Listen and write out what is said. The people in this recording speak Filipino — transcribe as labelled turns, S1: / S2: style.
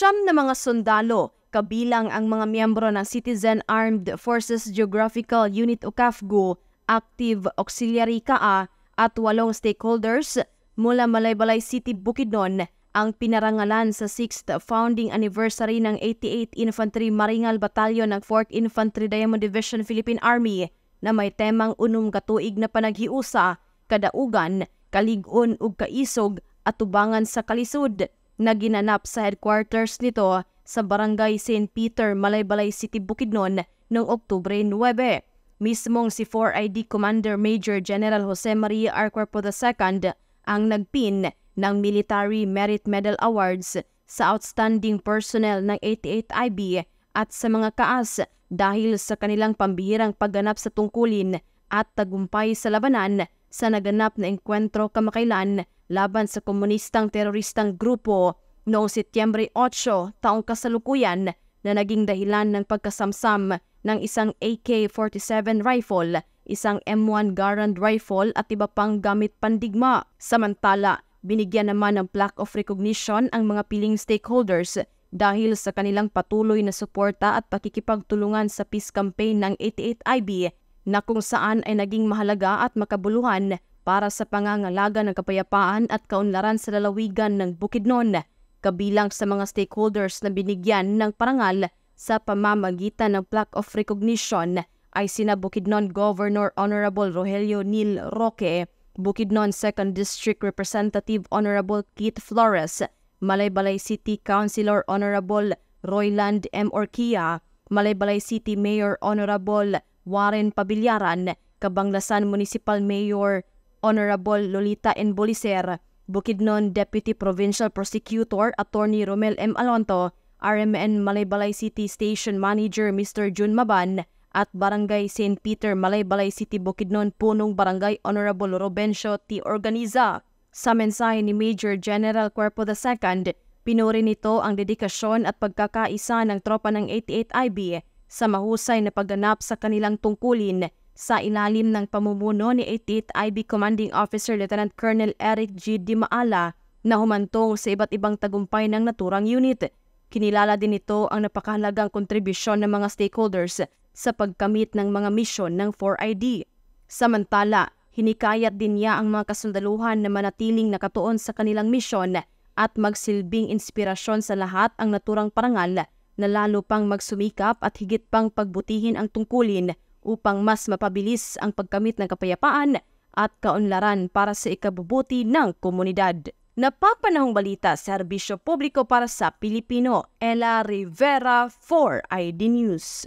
S1: Siyam na mga sundalo, kabilang ang mga miyembro ng Citizen Armed Forces Geographical Unit o CAFGU, Active Auxiliary KA at 8 stakeholders mula Malaybalay City, Bukidnon ang pinarangalan sa 6th founding anniversary ng 88th Infantry Maringal Battalion ng 4th Infantry Diamond Division Philippine Army na may temang unom katuig na panaghiusa, kadaugan, kalig-on ug kaisog at tubangan sa kalisod na ginanap sa headquarters nito sa Barangay St. Peter, Malaybalay City, Bukidnon noong Oktubre 9. Mismong si 4ID Commander Major General Jose Maria R. Cuerpo II ang nagpin ng Military Merit Medal Awards sa outstanding personnel ng 88th IB at sa mga kaas dahil sa kanilang pambihirang pagganap sa tungkulin at tagumpay sa labanan sa naganap na engkwentro kamakailan laban sa komunistang teroristang grupo noong Setyembre 8 taong kasalukuyan na naging dahilan ng pagkasamsam ng isang AK-47 rifle, isang M1 Garand rifle at iba pang gamit pandigma. Samantala, binigyan naman ng plaque of recognition ang mga piling stakeholders dahil sa kanilang patuloy na suporta at pakikipagtulungan sa peace campaign ng 88th IB na kung saan ay naging mahalaga at makabuluhan para sa pangangalaga ng kapayapaan at kaunlaran sa lalawigan ng Bukidnon. Kabilang sa mga stakeholders na binigyan ng parangal sa pamamagitan ng plaque of recognition ay sina Bukidnon Governor Honorable Rogelio Nil Roque, Bukidnon 2nd District Representative Honorable Keith Flores, Malaybalay City Councilor Honorable Royland M. Orquia, Malaybalay City Mayor Honorable Warren Pabillaran, Cabanglasan Municipal Mayor Honorable Lolita N. Bolicer, Bukidnon Deputy Provincial Prosecutor Attorney Romel M. Alonto, RMN Malaybalay City Station Manager Mr. Jun Maban, at Barangay St. Peter, Malaybalay City, Bukidnon, Punong Barangay Honorable Robencio T. Organiza. Sa mensahe ni Major General Cuerpo II, pinuri nito ang dedikasyon at pagkakaisa ng tropa ng 88th IB sa mahusay na pagganap sa kanilang tungkulin sa ilalim ng pamumuno ni 88th IB Commanding Officer Lieutenant Colonel Eric G. Dimaala na humantong sa iba't ibang tagumpay ng naturang unit. Kinilala din ito ang napakahalagang kontribusyon ng mga stakeholders sa pagkamit ng mga misyon ng 4ID. Samantala, hinikayat din niya ang mga kasundaluhan na manatiling nakatuon sa kanilang misyon at magsilbing inspirasyon sa lahat ang naturang parangal na lalo pang magsumikap at higit pang pagbutihin ang tungkulin upang mas mapabilis ang pagkamit ng kapayapaan at kaunlaran para sa ikabubuti ng komunidad. Napapanahong balita, serbisyo publiko para sa Pilipino. Ella Rivera, 4ID News.